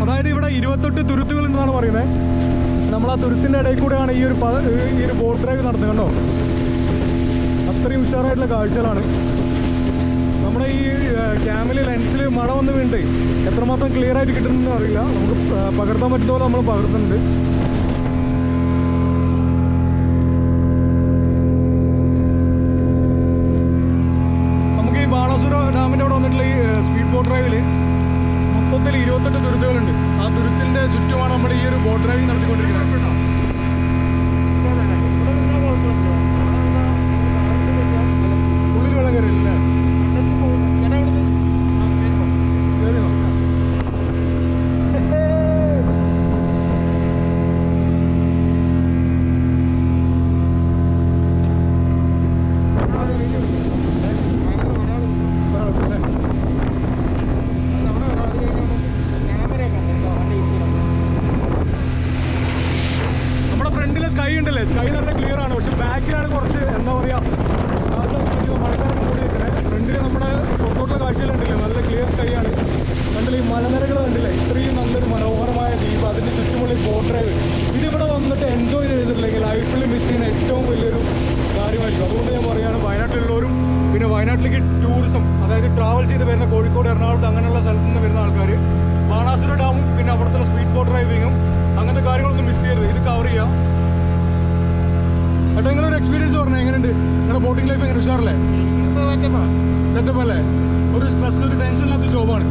അതായത് ഇവിടെ 28 തുരുത്തുകൾ ഉണ്ടെന്നാണ് പറയുന്നത്. നമ്മൾ ആ തുരുത്തിൻ്റെ ഇടയിൽ കൂടെയാണ് ഈ ഒരു ബോട്ട് ഡ്രൈവ് നടത്തുന്നത് കണ്ടോ. അത്രയും ഉഷാറായിട്ടുള്ള കാഴ്ചകളാണ്. നമ്മുടെ ഈ ക്യാമിൽ ലെൻസിൽ മഴ വന്ന് വീണിട്ട് എത്രമാത്രം ക്ലിയർ ആയിട്ട് കിട്ടുന്നതെന്ന് അറിയില്ല. നമുക്ക് പകർത്താൻ പറ്റുന്ന പോലെ നമ്മൾ പകർത്തുന്നുണ്ട്. നമുക്ക് ഈ ബാണാസുര ഡാമിൻ്റെ അവിടെ വന്നിട്ടുള്ള ഈ സ്പീഡ് ബോട്ട് ഡ്രൈവിൽ മൊത്തത്തിൽ 28 തുരുത്തുകളുണ്ട്. ആ തുരുത്തിൻ്റെ ചുറ്റുമാണ് നമ്മൾ ഈ ഒരു ബോട്ട് ഡ്രൈവിംഗ് നടത്തിക്കൊണ്ടിരിക്കുന്നത്. ഉള്ളിൽ വെള്ളം കയറിയില്ലേ? സ്കൈ നല്ല ക്ലിയർ ആണ്. പക്ഷെ ബാക്കിലാണ് കുറച്ച് എന്താ പറയുക മഴക്കാലം കൂടി നിൽക്കുന്നത്. ഫ്രണ്ടിൽ നമ്മുടെ പുറത്തോട്ടുള്ള കാഴ്ചകളുണ്ടല്ലേ, നല്ല ക്ലിയർ സ്കൈ ആണ്. കണ്ടില്ലേ ഈ മലനിരകൾ കണ്ടില്ലേ, ഇത്രയും നല്ലൊരു മനോഹരമായ ദ്വീപ്, അതിൻ്റെ ചുറ്റുമുള്ള ബോട്ട് ഡ്രൈവ്. ഇതിവിടെ വന്നിട്ട് എൻജോയ് ചെയ്തിട്ടില്ലെങ്കിൽ ലൈഫിൽ മിസ് ചെയ്യുന്ന ഏറ്റവും വലിയൊരു കാര്യമായിരിക്കും. അതുകൊണ്ട് ഞാൻ പറയുകയാണ്, വയനാട്ടിലുള്ളവരും പിന്നെ വയനാട്ടിലേക്ക് ടൂറിസം, അതായത് ട്രാവൽ ചെയ്ത് വരുന്ന കോഴിക്കോട്, എറണാകുളത്ത് അങ്ങനെയുള്ള സ്ഥലത്ത് നിന്ന് വരുന്ന ആൾക്കാർ ബാണാസുര ഡാമും പിന്നെ അവിടുത്തെ സ്പീഡ് ബോട്ട് ഡ്രൈവിങ്ങും അങ്ങനത്തെ കാര്യങ്ങളൊന്നും മിസ് ചെയ്യരുത്. ഇത് കവർ ചെയ്യാം. ഏട്ടാ നിങ്ങളൊരു എക്സ്പീരിയൻസ് പറഞ്ഞത് എങ്ങനെയുണ്ട്? നിങ്ങളുടെ ബോട്ടിംഗ് ലൈഫ് എങ്ങനെ? ഉഷാറല്ലേ? സെറ്റപ്പ് അല്ലേ? ഒരു സ്ട്രെസ്, ഒരു ടെൻഷൻ ഇല്ലാത്ത ജോബാണ്.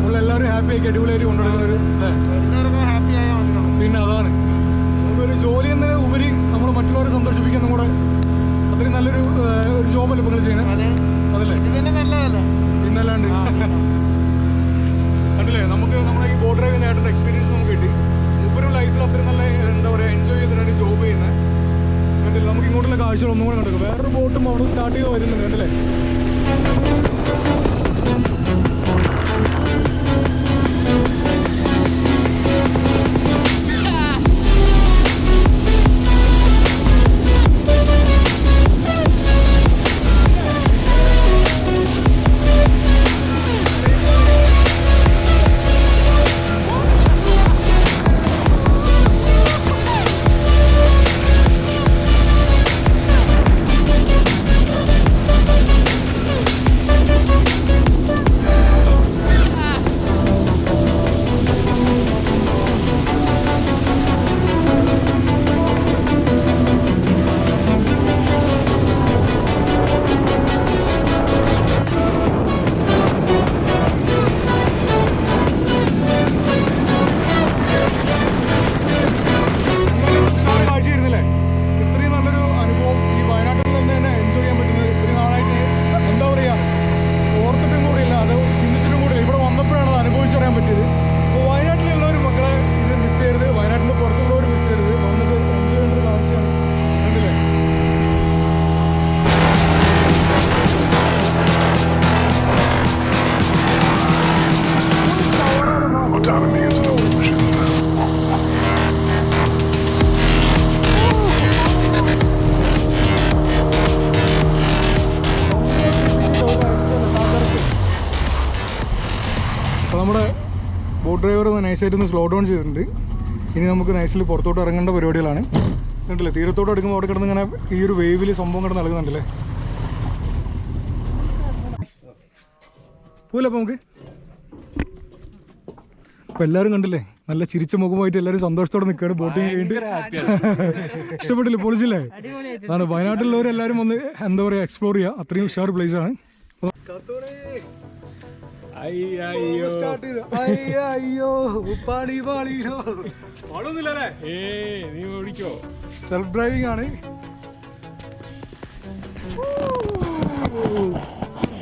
ഉള്ള എല്ലാവരും ഹാപ്പി ആക്കി അടിപൊളിയായിട്ട് കൊണ്ടുവരുന്ന ഒരു പിന്നെ അതാണ് ഒരു ജോലി എന്ന ഉപരി നമ്മൾ മറ്റുള്ളവരെ സന്തോഷിപ്പിക്കാൻ നമ്മുടെ അത്രയും നല്ലൊരു ഒരു ജോബല്ലേ നിങ്ങൾ ചെയ്യുന്നത്? അതല്ലേ? പിന്നല്ലാണ്ട് കണ്ടില്ലേ, നമുക്ക് നമ്മുടെ ഈ ബോട്ട് ഡ്രൈവിംഗ് ആയിട്ടുള്ള എക്സ്പീരിയൻസ് നമുക്ക് കിട്ടി. ഉപരി ലൈഫിൽ അത്രയും നല്ല എന്താ പറയുക എൻജോയ് ചെയ്തിട്ടാണ് ജോബ് ചെയ്യുന്നത്. കണ്ടില്ല, നമുക്ക് ഇങ്ങോട്ടുള്ള കാഴ്ചകൾ ഒന്നും കൂടെ കണ്ടു. വേറൊരു ബോട്ടും അവിടെ സ്റ്റാർട്ട് ചെയ്ത് വരുന്നുണ്ട്. കണ്ടില്ലേ? നമ്മുടെ ബോട്ട് ഡ്രൈവർ നൈസായിട്ടൊന്ന് സ്ലോ ഡൗൺ ചെയ്തിട്ടുണ്ട്. ഇനി നമുക്ക് നൈസിൽ പുറത്തോട്ട് ഇറങ്ങേണ്ട പരിപാടികളാണ്. കണ്ടില്ലേ, തീരത്തോട്ട് എടുക്കുമ്പോൾ അവിടെ കിടന്ന് ഇങ്ങനെ ഈ ഒരു വേവിൽ സംഭവം കിടന്ന് നൽകുന്നുണ്ടല്ലേ. പോലപ്പോൾ നമുക്ക് അപ്പോൾ എല്ലാവരും കണ്ടില്ലേ, നല്ല ചിരിച്ച മുഖമായിട്ട് എല്ലാവരും സന്തോഷത്തോടെ നിൽക്കുകയാണ് ബോട്ടിങ് കഴിഞ്ഞിട്ട്. ഇഷ്ടപ്പെട്ടില്ലേ? പൊളിച്ചില്ലേ? അതാണ് വയനാട്ടിലുള്ളവരെല്ലാവരും വന്ന് എന്താ പറയുക എക്സ്പ്ലോർ ചെയ്യുക. അത്രയും ഉഷാർ പ്ലേസ് ആണ്. സെൽഫ് ഡ്രൈവിംഗ് ആണ്.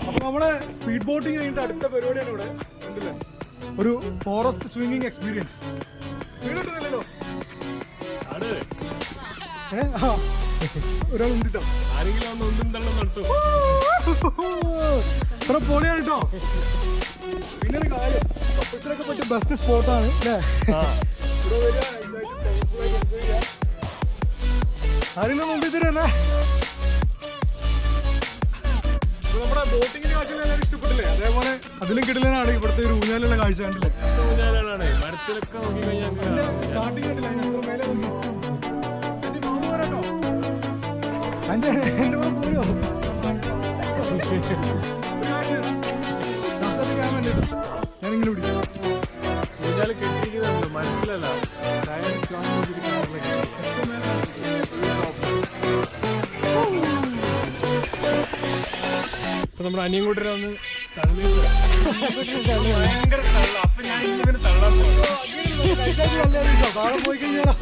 അപ്പൊ നമ്മുടെ സ്പീഡ് ബോട്ടിങ് കഴിഞ്ഞിട്ട് അടുത്ത പരിപാടിയാണ് ഇവിടെ. കണ്ടില്ലേ, ഒരു ഫോറസ്റ്റ് സ്വിമ്മിങ് എക്സ്പീരിയൻസ്. വീണിട്ടില്ലല്ലോ ഒരാൾ ഉണ്ടിട്ടോ, ആരെങ്കിലും ഒന്ന് ഒന്നും തള്ളം നടത്തും. ഇത്ര പൊളിയാണ് കേട്ടോ. പിന്നെ ഒരു കാര്യം, കപ്പിൾസിനൊക്കെ പറ്റിയ ബെസ്റ്റ് സ്പോട്ടാണ് അല്ലേ? ആരെങ്കിലും മുമ്പിൽ തരുമല്ലേ? നമ്മുടെ ബോട്ടിങ്ങിന്റെ കാഴ്ച എല്ലാവരും ഇഷ്ടപ്പെട്ടില്ലേ? അതേപോലെ അതിലും കിടലനാണ് ഇവിടുത്തെ ഒരു ഊഞ്ഞാലുള്ള കാഴ്ച കണ്ടില്ലേ? മരത്തിലൊക്കെ നോക്കി കഴിഞ്ഞാൽ സ്റ്റാർട്ടിങ് കണ്ടില്ല, ഞങ്ങൾ മേലെ നോക്കി. എന്റെ മാമു വരാട്ടോ, എന്റെ മാമ പോരോ? ശാസ്ത്രത്തിക്കാൻ വേണ്ടിട്ടോ ഞാനിങ്ങനെ പിടിക്കും. ഊഞ്ഞാൽ കെട്ടിയിരിക്കുന്നുണ്ട്, മനസ്സിലല്ല. അപ്പൊ നമ്മുടെ അനിയൻ കൂട്ടരെ ഒന്ന് ഭയങ്കര തള്ള. അപ്പൊ ഞാൻ ഇങ്ങനെ തള്ളാൻ താഴെ പോയി കഴിഞ്ഞാലോ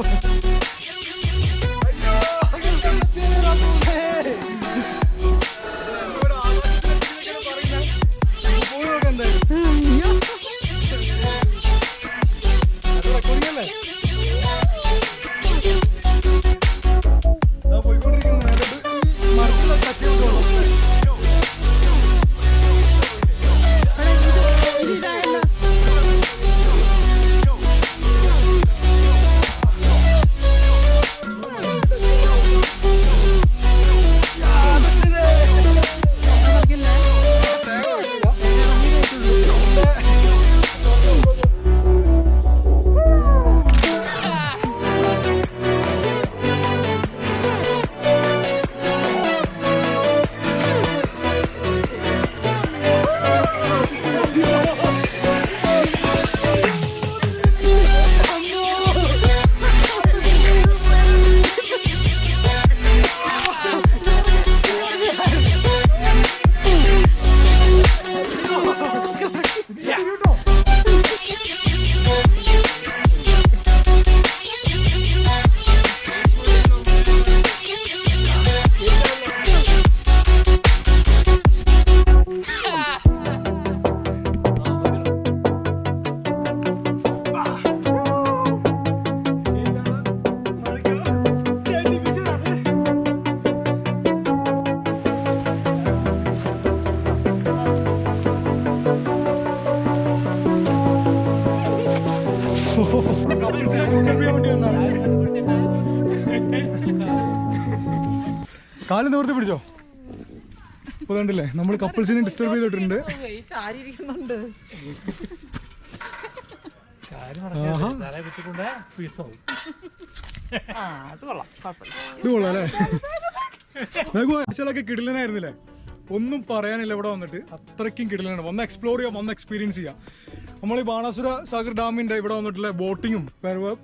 കാല് നിവർത്തി പിടിച്ചോ. ഇപ്പൊ കണ്ടില്ലേ നമ്മൾ കപ്പിൾസിനെ ഡിസ്റ്റർബ് ചെയ്തിട്ടുണ്ട്. ഇത് കൊള്ളാം അല്ലേ? ആഴ്ചകളൊക്കെ കിടിലനായിരുന്നില്ലേ? ഒന്നും പറയാനില്ല. ഇവിടെ വന്നിട്ട് അത്രയ്ക്കും കിടിലാണ്. വന്ന് എക്സ്പ്ലോർ ചെയ്യാം, വന്ന് എക്സ്പീരിയൻസ് ചെയ്യാം. നമ്മൾ ഈ ബാണാസുര സാഗർ ഡാമിന്റെ ഇവിടെ വന്നിട്ടുള്ള ബോട്ടിങ്ങും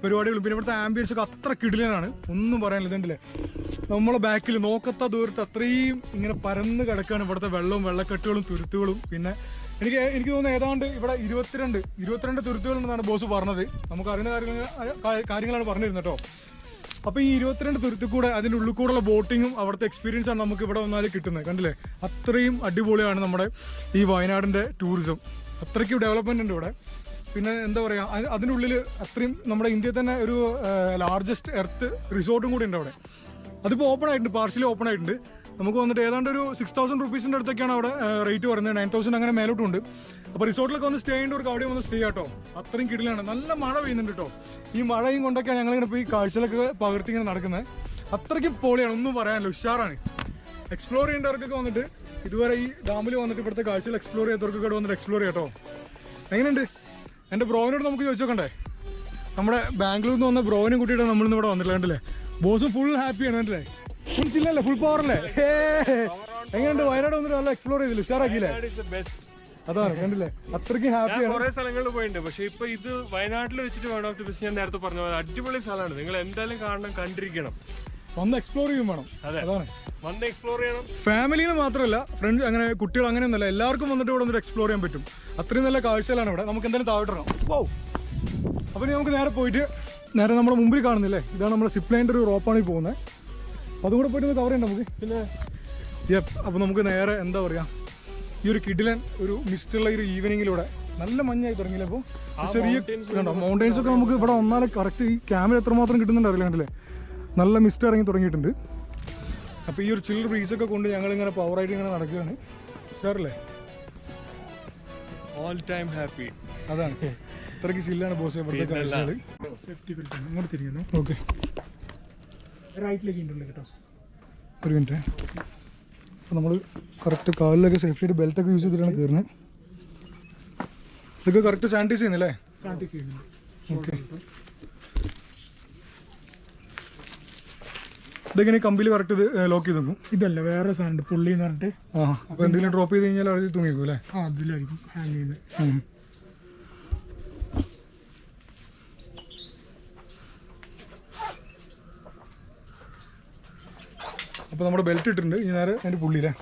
പരിപാടികളും പിന്നെ ഇവിടുത്തെ ആംബിയൻസ് ഒക്കെ അത്ര കിടിലനാണ്. ഒന്നും പറയാനില്ല. ഇതുണ്ടല്ലേ നമ്മളെ ബാക്കിൽ നോക്കത്ത ദൂരത്ത് അത്രയും ഇങ്ങനെ പരന്ന് കിടക്കുകയാണ് ഇവിടുത്തെ വെള്ളവും വെള്ളക്കെട്ടുകളും തുരുത്തുകളും. പിന്നെ എനിക്ക് തോന്നുന്നു ഏതാണ്ട് ഇവിടെ 22 തുരുത്തുകളുണ്ടെന്നാണ് ബോസ് പറഞ്ഞത്. നമുക്ക് അറിയുന്ന കാര്യങ്ങളാണ് പറഞ്ഞിരുന്നത് കേട്ടോ. അപ്പോൾ ഈ 22 തുരുത്തിൽ കൂടെ അതിൻ്റെ ഉള്ളിൽ കൂടെയുള്ള ബോട്ടിങ്ങും അവിടുത്തെ എക്സ്പീരിയൻസ് ആണ് നമുക്ക് ഇവിടെ വന്നാൽ കിട്ടുന്നത്. കണ്ടില്ലേ അത്രയും അടിപൊളിയാണ് നമ്മുടെ ഈ വയനാടിൻ്റെ ടൂറിസം. അത്രയ്ക്കും ഡെവലപ്മെൻ്റ് ഉണ്ട് ഇവിടെ. പിന്നെ എന്താ പറയുക, അതിനുള്ളിൽ അത്രയും നമ്മുടെ ഇന്ത്യയിൽ തന്നെ ഒരു ലാർജസ്റ്റ് എർത്ത് റിസോർട്ടും കൂടി ഉണ്ട് അവിടെ. അതിപ്പോൾ ഓപ്പൺ ആയിട്ടുണ്ട്, പാർഷ്യലി ഓപ്പൺ ആയിട്ടുണ്ട്. നമുക്ക് വന്നിട്ട് ഏതാണ്ട് ഒരു 6000 റുപ്പീസിൻ്റെ അടുത്തൊക്കെയാണ് അവിടെ റേറ്റ് പറയുന്നത്. 9000 അങ്ങനെ മേലോട്ടുണ്ട്. അപ്പോൾ റിസോർട്ടിലൊക്കെ വന്ന് സ്റ്റേ ചെയ്യേണ്ടവർക്ക് അവിടെ വന്ന് സ്റ്റേ ആട്ടോ. അത്രയും കിടിലാണ്. നല്ല മഴ പെയ്യുന്നുണ്ട് കേട്ടോ. ഈ മഴയും കൊണ്ടൊക്കെയാണ് ഞങ്ങളിങ്ങനെ പോയി കാഴ്ചകളൊക്കെ പകർത്തി ഇങ്ങനെ നടക്കുന്നത്. അത്രയ്ക്കും പൊളിയാണ്, ഒന്നും പറയാനില്ല. ഉഷാറാണ്. എക്സ്പ്ലോർ ചെയ്യേണ്ടവർക്കൊക്കെ വന്നിട്ട് ഇതുവരെ ഈ ഡാമിൽ വന്നിട്ട് ഇവിടുത്തെ കാഴ്ചകൾ എക്സ്പ്ലോർ ചെയ്തവർക്കൊക്കെ ഇവിടെ വന്നിട്ട് എക്സ്പ്ലോർ ചെയ്യാം കേട്ടോ. എങ്ങനെയുണ്ട്? എൻ്റെ ബ്രോവിനോട് നമുക്ക് ചോദിച്ചു നോക്കണ്ടേ? നമ്മുടെ ബാംഗ്ലൂരിൽ നിന്ന് വന്ന ബ്രോവിനെ കൂട്ടിയിട്ട് നമ്മളിന്ന് ഇവിടെ വന്നിട്ടില്ല. കണ്ടില്ലേ ബോസും ഫുൾ ഹാപ്പിയാണ്. കണ്ടില്ലേ ഫുൾ ചില്ലല്ലേ, ഫുൾ പവറല്ലേ? എങ്ങനെയുണ്ട്? വയനാട് വന്നിട്ട് നല്ല എക്സ്പ്ലോർ ചെയ്തില്ല, ഉഷാറാക്കിയില്ലേ? അതാണ് കണ്ടില്ലേ അത്രയ്ക്കും ഹാപ്പിയാണ്. കുറെ സ്ഥലങ്ങളിൽ പോയിട്ടുണ്ട്, പക്ഷെ ഇപ്പൊ ഇത് വയനാട്ടിൽ വെച്ചിട്ട് വേണം ഓഫ് ദി ബെസ്റ്റ്. ഞാൻ നേരത്തെ പറഞ്ഞ പോലെ അടിപൊളി സ്ഥലമാണ്. നിങ്ങൾ എന്തായാലും കാണണം, കണ്ടിരിക്കണം, വന്ന് എക്സ്പ്ലോർ ചെയ്യും വേണം. അതാണ് വന്ന് എക്സ്പ്ലോർ ചെയ്യണം. ഫാമിലിന്ന് മാത്രമല്ല, ഫ്രണ്ട്സ് അങ്ങനെ കുട്ടികൾ അങ്ങനെയൊന്നുമല്ല, എല്ലാവർക്കും വന്നിട്ട് ഇവിടെ വന്നിട്ട് എക്സ്പ്ലോർ ചെയ്യാൻ പറ്റും. അത്രയും നല്ല കാഴ്ചകളാണ് ഇവിടെ. നമുക്ക് എന്തായാലും താഴോട്ടിറങ്ങാം. ഓ അപ്പോൾ നമുക്ക് നേരെ പോയിട്ട് നേരെ നമ്മുടെ മുമ്പിൽ കാണുന്നില്ലേ, ഇതാണ് നമ്മുടെ സിപ്പ് ലൈൻ്റെ ഒരു റോപ്പാണ് ഈ പോകുന്നത്. അതും കൂടെ പോയിട്ട് കവർ ചെയ്യണം നമുക്ക്. പിന്നെ അപ്പോൾ നമുക്ക് നേരെ എന്താ പറയുക, ഈ ഒരു കിടിലൻ ഒരു മിസ്റ്റുള്ള ഒരു ഈവനിങ്ങിലൂടെ നല്ല മഞ്ഞായി തുടങ്ങിയില്ല. അപ്പോൾ ചെറിയ കണ്ടോ മൗണ്ടൈൻസ് ഒക്കെ നമുക്ക് ഇവിടെ വന്നാലേ കറക്റ്റ് ഈ ക്യാമറ എത്രമാത്രം കിട്ടുന്നുണ്ട് അറിയില്ല. കണ്ടില്ലേ നല്ല മിസ്റ്റ് ഇറങ്ങി തുടങ്ങിയിട്ടുണ്ട്. അപ്പോൾ ഈ ഒരു ചില്ലർ ബ്രീസൊക്കെ കൊണ്ട് ഞങ്ങളിങ്ങനെ പവറായിട്ട് ഇങ്ങനെ നടക്കുകയാണ്. ഷുവറല്ലേ? All time happy. അതാണ് ഇത്രയ്ക്ക് ചില്ലാണ് ബോസ്. ഇവിടുത്തെ കാഴ്ചകൾ സേഫ്റ്റി ബെൽറ്റ് അങ്ങോട്ട് തിരിക്കുന്നു. ഓക്കെ റൈറ്റിലേക്ക് ഉണ്ടല്ലോ കേട്ടോ. ഒരു മിനിറ്റ്. അപ്പോൾ നമ്മൾ കറക്റ്റ് കാലിലൊക്കെ സേഫ്റ്റി ആയിട്ട് ബെൽറ്റൊക്കെ യൂസ് ചെയ്തിട്ടാണ് കയറുന്നത്. ഇതൊക്കെ കറക്റ്റ് സാനിറ്റൈസ് ചെയ്യുന്നില്ലേ? സാനിറ്റൈസ് ചെയ്യുന്നുണ്ട്. ഓക്കെ. ഇതെങ്ങനെ കമ്പിയിൽ കറക്റ്റ് ഇത് ലോക്ക് ചെയ്ത് നോക്കും? ഇതല്ല, വേറെ സാധനം പുള്ളി എന്ന് പറഞ്ഞിട്ട്. ആ, അപ്പോൾ എന്തെങ്കിലും ഡ്രോപ്പ് ചെയ്ത് കഴിഞ്ഞാൽ അത് തൂങ്ങിക്കും അല്ലേ? ആ, അതിലായിരിക്കും ഹാങ് ചെയ്യുന്നത്. അപ്പോൾ നമ്മുടെ ബെൽറ്റ് ഇട്ടിട്ടുണ്ട്. ഇനി നേരെ അതിൻ്റെ പുള്ളിയില്ലേ?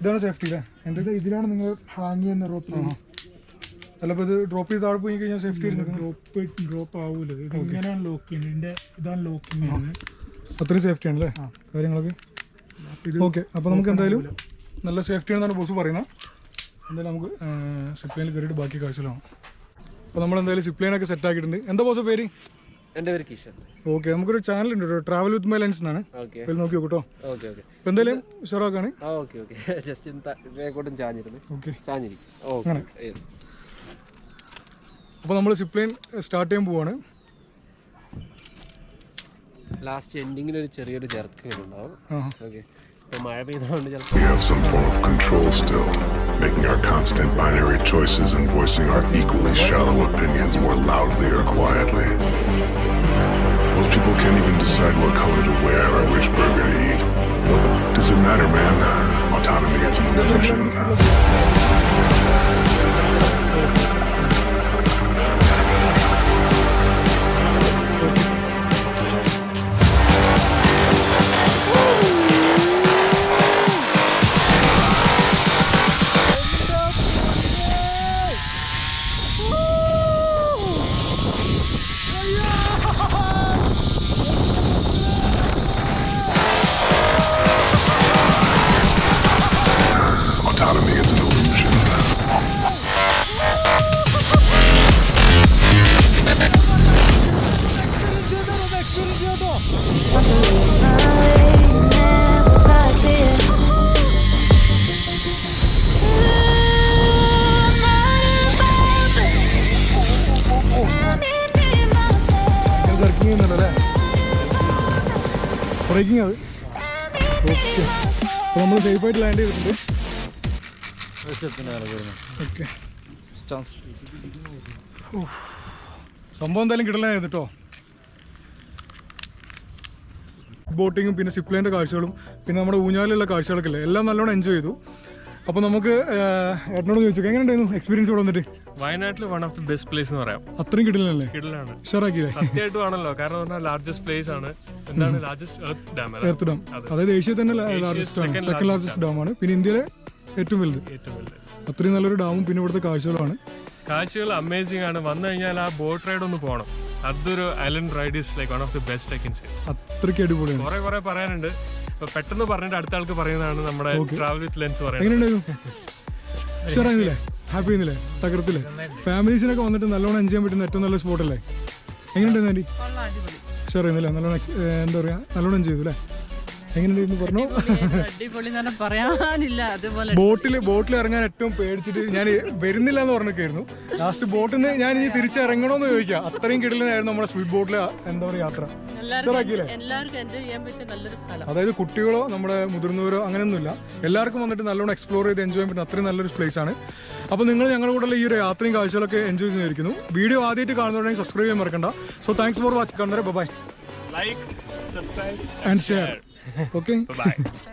ഇതാണ് സേഫ്റ്റി അല്ലേ? എന്തൊക്കെ ഇതിലാണ് നിങ്ങൾ ഹാങ് ചെയ്യുന്ന റോപ്പ്. അല്ല, അപ്പോൾ ഇത് ഡ്രോപ്പ് ചെയ്ത് താഴെ പോയി കഴിഞ്ഞാൽ സേഫ്റ്റി ഡ്രോപ്പ് ആവൂല. ഇത് ഇങ്ങനെയാണ് ലോക്ക് ചെയ്യുന്നത്. ഇതാണ് ലോക്കിങ് ചെയ്യുന്നത്. അത്രയും സേഫ്റ്റി ആണല്ലേ കാര്യങ്ങളൊക്കെ? ഓക്കെ. അപ്പോൾ നമുക്ക് എന്തായാലും നല്ല സേഫ്റ്റി ആണെന്നാണ് ബോസ് പറയുന്നത്. എന്തായാലും നമുക്ക് സിപ്ലൈനിൽ കയറിയിട്ട് ബാക്കി കാഴ്ചകളാണ്. അപ്പോൾ നമ്മൾ എന്തായാലും സിപ്ലൈനൊക്കെ സെറ്റ് ആക്കിയിട്ടുണ്ട്. എന്താ ബോസ് പേര്? എൻ്റെ പേര് കിഷൻ. ഓക്കെ. നമുക്കൊരു ചാനൽ ഉണ്ട് കേട്ടോ, ട്രാവൽ വിത്ത് മൈ ലെൻസ് എന്നാണ്. അതിൽ നോക്കി നോക്കട്ടോ. Okay okay. അപ്പോൾ എന്തായാലും ഷുറാക്കാണ്. ആ ഓക്കെ ഓക്കെ. ജസ്റ്റ് ഇങ്ങോട്ടും ചാഞ്ഞിരുന്നു. ഓക്കെ. ചാഞ്ഞിരിക്കും. അങ്ങനെ. അപ്പോൾ നമ്മൾ സിപ്ലൈൻ സ്റ്റാർട്ട് ചെയ്യാൻ പോവാണ്. ലാസ്റ്റ് എൻഡിങ്ങിൽ ഒരു ചെറിയൊരു ചെറുക്കുണ്ടാവും. ഓക്കെ. ഇപ്പോൾ മഴ പെയ്തതുകൊണ്ട് We ചിലപ്പോൾ have some form of control still, making our constant binary choices and voicing our equally shallow opinions more loudly or quietly. Most people can't even decide what color to wear or which burger to eat. What does it matter, man? Autonomy is an illusion. Autonomy is an illusion. Want to leave my way, never got to you. സർക്കിങ് ചെയ്യുന്നുണ്ടല്ലേ? Breaking അത്. Okay. അപ്പോൾ നമ്മൾ സേഫായിട്ട് land ചെയ്തിട്ടുണ്ട്. Okay. സംഭവം എന്തായാലും കിടലായിരുന്നു കേട്ടോ. ബോട്ടിങ്ങും പിന്നെ സിപ്ലൈൻ്റെ കാഴ്ചകളും പിന്നെ നമ്മുടെ ഊഞ്ഞാലിലുള്ള കാഴ്ചകളൊക്കെ ഇല്ലേ, എല്ലാം നല്ലോണം എൻജോയ് ചെയ്തു. അപ്പോൾ നമുക്ക് ഏട്ടനോട് ചോദിച്ചു എങ്ങനെ ഉണ്ടായിരുന്നു എക്സ്പീരിയൻസ് ഇവിടെ വന്നിട്ട്? വയനാട്ടിൽ one of the best place എന്ന് പറയാം. അത്രയും കിടിലല്ലേ? കിടലാണ്. ഉഷാറാക്കിയില്ലേ? സത്യമായിട്ടും ആണല്ലോ. കാരണം പറഞ്ഞാൽ ലാർജസ്റ്റ് പ്ലേസ് ആണ്. എന്താണ് largest earth dam? Earth dam. അതായത് ഏഷ്യയിൽ തന്നെ ലാർജസ്റ്റ് ആണ്, സെക്കൻഡ് ലാർജസ്റ്റ് ഡാമാണ്. പിന്നെ ഇന്ത്യയിലെ ഏറ്റവും വലുത്. അത്രയും നല്ലൊരു ഡാമും പിന്നെ ഇവിടുത്തെ കാഴ്ചകളാണ്. കാഴ്ചകൾ അമേസിംഗ് ആണ്. വന്നു കഴിഞ്ഞാൽ ആ ബോട്ട് റൈഡ് ഒന്ന് പോകണം. അതൊരു island ride is like one of the best I can say. അത്രയ്ക്ക് അടിപൊളിയാണ്. കുറെ പറയാനുണ്ട്. ഇപ്പൊ പെട്ടെന്ന് പറഞ്ഞിട്ട് അടുത്ത ആൾക്ക് പറയുന്നതാണ് നമ്മുടെ ട്രാവൽ വിത്ത് ലെൻസ് പറയുന്നത്. എങ്ങനെയുണ്ടായിരുന്നു? ഉഷാറായിരുന്നില്ലേ? ഹാപ്പി ആയിരുന്നില്ലേ? തകർത്തില്ലേ? ഫാമിലീസിനൊക്കെ വന്നിട്ട് നല്ലോണം എൻജോയ് ചെയ്യാൻ പറ്റുന്ന ഏറ്റവും നല്ല സ്പോട്ടല്ലേ? എങ്ങനെയുണ്ടായിരുന്നു ആൻറ്റി? ഉഷാറായിരുന്നില്ലേ? നല്ലോണം എന്താ പറയുക, നല്ലോണം എൻജോയ് ചെയ്തു അല്ലേ? എങ്ങനെയുണ്ടായിരുന്നു പറഞ്ഞു? ബോട്ടിൽ ഇറങ്ങാൻ ഏറ്റവും പേടിച്ചിട്ട് ഞാൻ വരുന്നില്ല എന്ന് പറഞ്ഞൊക്കെയായിരുന്നു. ലാസ്റ്റ് ബോട്ടിൽ നിന്ന് ഞാൻ ഇനി തിരിച്ചിറങ്ങണമെന്ന് ചോദിക്കാം. അത്രയും കിടലായിരുന്നു നമ്മുടെ സ്പീഡ് ബോട്ടിൽ എന്താ പറയുക യാത്ര. അതായത് കുട്ടികളോ നമ്മുടെ മുതിർന്നവരോ അങ്ങനെയൊന്നുമില്ല, എല്ലാവർക്കും വന്നിട്ട് നല്ലോണം എക്സ്പ്ലോർ ചെയ്ത് എൻജോയ് ചെയ്യാൻ പറ്റുന്ന അത്രയും നല്ലൊരു പ്ലേസ് ആണ്. അപ്പോൾ നിങ്ങൾ ഞങ്ങളുടെ കൂടെ ഈ ഒരു യാത്രയും കാഴ്ചകളൊക്കെ എൻജോയ് ചെയ്തിരിക്കുന്നു. വീഡിയോ ആദ്യമായിട്ട് കാണുന്നവരുണ്ടെങ്കിൽ സബ്സ്ക്രൈബ് ചെയ്യാൻ മറക്കണ്ട. So thanks for watching. കാണുന്നവരെ by. Like, subscribe, and share. Okay. Bye-bye.